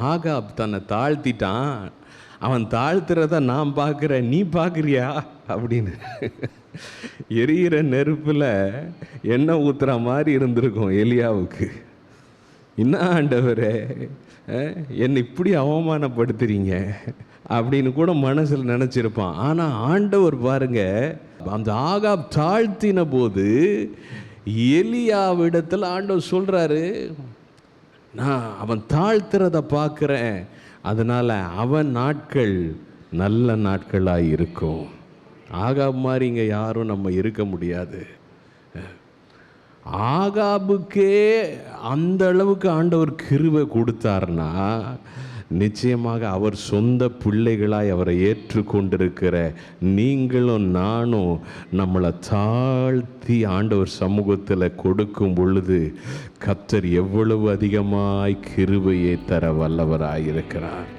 Ahab தன்னை தாழ்த்திட்டான், அவன் தாழ்த்துறத நான் பார்க்குறேன், நீ பார்க்குறியா அப்படின்னு. எரியிற நெருப்பில் எண்ணெய் ஊற்றுற மாதிரி இருந்திருக்கும் எலியாவுக்கு. என்ன ஆண்டவரே, என்னை இப்படி அவமானப்படுத்துறீங்க அப்படின்னு கூட மனசில் நினச்சிருப்பான். ஆனால் ஆண்டவர் பாருங்க, அந்த ஆகாப் தாழ்த்தின போது எலியாவிடத்தில் ஆண்டவர் சொல்கிறாரு, நான் அவன் தாழ்த்துறத பார்க்குறேன், அதனால் அவன் நாட்கள் நல்ல நாட்களாக இருக்கும். ஆகாப் மாதிரி இங்கே யாரும் நம்ம இருக்க முடியாது. ஆகாபுக்கே அந்த அளவுக்கு ஆண்டவர் கிருபை கொடுத்தார்னா, நிச்சயமாக அவர் சொந்த பிள்ளைகளாய் அவரை ஏற்றுக்கொண்டிருக்கிற நீங்களும் நானும் நம்மளை தாழ்த்தி ஆண்டவர் சமூகத்தில் கொடுக்கும் பொழுது கர்த்தர் எவ்வளவு அதிகமாய் கிருபையை தர வல்லவராயிருக்கிறார்.